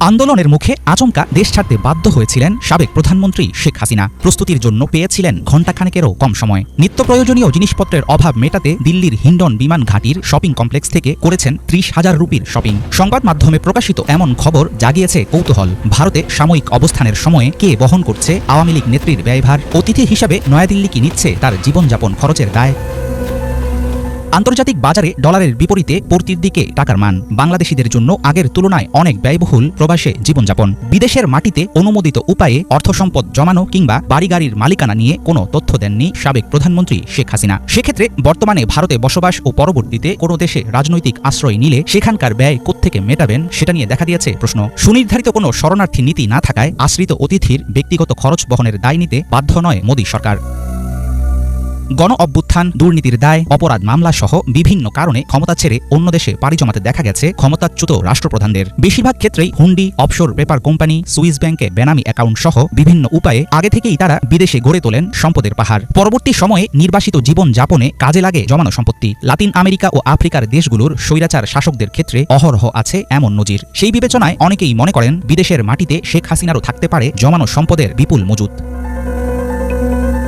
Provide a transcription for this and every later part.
আন্দোলনের মুখে আচমকা দেশ ছাড়তে বাধ্য হয়েছিলেন সাবেক প্রধানমন্ত্রী শেখ হাসিনা। প্রস্তুতির জন্য পেয়েছিলেন ঘণ্টাখানেকেরও কম সময়। নিত্য প্রয়োজনীয় জিনিসপত্রের অভাব মেটাতে দিল্লির হিন্ডন বিমান ঘাঁটির শপিং কমপ্লেক্স থেকে করেছেন ৩০,০০০ রুপির শপিং। সংবাদ মাধ্যমে প্রকাশিত এমন খবর জাগিয়েছে কৌতূহল। ভারতে সাময়িক অবস্থানের সময়ে কে বহন করছে আওয়ামী লীগ নেত্রীর ব্যয়ভার? অতিথি হিসাবে নয়াদিল্লি কি নিচ্ছে তার জীবনযাপন খরচের দায়? আন্তর্জাতিক বাজারে ডলারের বিপরীতে পড়তির দিকে টাকার মান। বাংলাদেশিদের জন্য আগের তুলনায় অনেক ব্যয়বহুল প্রবাসে জীবনযাপন। বিদেশের মাটিতে অনুমোদিত উপায়ে অর্থসম্পদ জমানো কিংবা বাড়িগাড়ির মালিকানা নিয়ে কোনো তথ্য দেননি সাবেক প্রধানমন্ত্রী শেখ হাসিনা। সেক্ষেত্রে বর্তমানে ভারতে বসবাস ও পরবর্তীতে কোনো দেশে রাজনৈতিক আশ্রয় নিলে সেখানকার ব্যয় কোত্থেকে মেটাবেন সেটা নিয়ে দেখা দিয়েছে প্রশ্ন। সুনির্ধারিত কোনো শরণার্থী নীতি না থাকায় আশ্রিত অতিথির ব্যক্তিগত খরচ বহনের দায় নিতে বাধ্য নয় মোদী সরকার। গণ অভ্যুত্থান, দুর্নীতির দায়, অপরাধ মামলা সহ বিভিন্ন কারণে ক্ষমতা ছেড়ে অন্য দেশে পাড়ি জমাতে দেখা গেছে ক্ষমতাচ্যুত রাষ্ট্রপ্রধানদের। বেশিরভাগ ক্ষেত্রেই হুন্ডি, অফশোর পেপার কোম্পানি, সুইস ব্যাংকে বেনামি অ্যাকাউন্ট সহ বিভিন্ন উপায়ে আগে থেকেই তারা বিদেশে গড়ে তোলেন সম্পদের পাহাড়। পরবর্তী সময়ে নির্বাসিত জীবন যাপনে কাজে লাগে জমানো সম্পত্তি। লাতিন আমেরিকা ও আফ্রিকার দেশগুলোর স্বৈরাচার শাসকদের ক্ষেত্রে অহরহ আছে এমন নজির। সেই বিবেচনায় অনেকেই মনে করেন বিদেশের মাটিতে শেখ হাসিনারও থাকতে পারে জমানো সম্পদের বিপুল মজুত।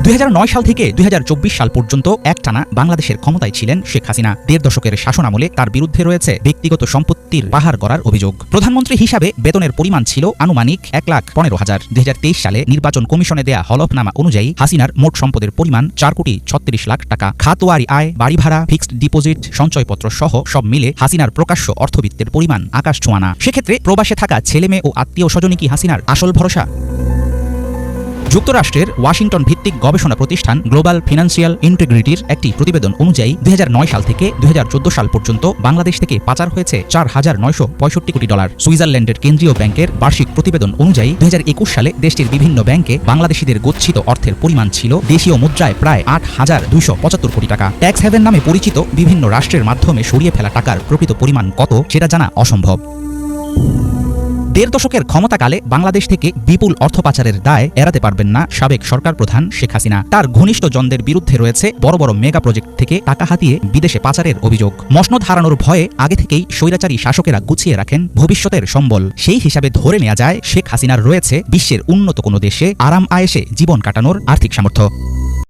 ২০০৯ সাল থেকে ২০২৪ সাল পর্যন্ত একটানা বাংলাদেশের ক্ষমতায় ছিলেন শেখ হাসিনা। ১.৫ দশকের শাসনামলে তার বিরুদ্ধে রয়েছে ব্যক্তিগত সম্পত্তির পাহাড় গড়ার অভিযোগ। প্রধানমন্ত্রী হিসাবে বেতনের পরিমাণ ছিল আনুমানিক ১,১৫,০০০। ২০২৩ সালে নির্বাচন কমিশনে দেয়া হলফনামা অনুযায়ী হাসিনার মোট সম্পদের পরিমাণ ৪,৩৬,০০,০০০ টাকা। খাতওয়ারি আয়, বাড়ি ভাড়া, ফিক্সড ডিপোজিট, সঞ্চয়পত্র সহ সব মিলে হাসিনার প্রকাশ্য অর্থবিত্তের পরিমাণ আকাশ ছোঁয়ানা। সেক্ষেত্রে প্রবাসে থাকা ছেলেমেয়ে ও আত্মীয় স্বজনই কি হাসিনার আসল ভরসা? যুক্তরাষ্ট্রের ওয়াশিংটন ভিত্তিক গবেষণা প্রতিষ্ঠান গ্লোবাল ফিনান্সিয়াল ইন্টিগ্রিটির একটি প্রতিবেদন অনুযায়ী ২০০৯ সাল থেকে ২০১৪ সাল পর্যন্ত বাংলাদেশ থেকে পাচার হয়েছে $৪,৯৬৫ কোটি। সুইজারল্যান্ডের কেন্দ্রীয় ব্যাংকের বার্ষিক প্রতিবেদন অনুযায়ী ২০২১ সালে দেশটির বিভিন্ন ব্যাংকে বাংলাদেশিদের গচ্ছিত অর্থের পরিমাণ ছিল দেশীয় মুদ্রায় প্রায় ৮,২৭৫ কোটি টাকা। ট্যাক্স হেভেন নামে পরিচিত বিভিন্ন রাষ্ট্রের মাধ্যমে সরিয়ে ফেলা টাকার প্রকৃত পরিমাণ কত সেটা জানা অসম্ভব। ১.৫ দশকের ক্ষমতাকালে বাংলাদেশ থেকে বিপুল অর্থ পাচারের দায় এড়াতে পারবেন না সাবেক সরকার প্রধান শেখ হাসিনা। তার ঘনিষ্ঠজনদের বিরুদ্ধে রয়েছে বড় বড় মেগা প্রজেক্ট থেকে টাকা হাতিয়ে বিদেশে পাচারের অভিযোগ। মসনদ হারানোর ভয়ে আগে থেকেই স্বৈরাচারী শাসকেরা গুছিয়ে রাখেন ভবিষ্যতের সম্বল। সেই হিসাবে ধরে নেওয়া যায় শেখ হাসিনার রয়েছে বিশ্বের উন্নত কোনো দেশে আরাম আয়েশে জীবন কাটানোর আর্থিক সামর্থ্য।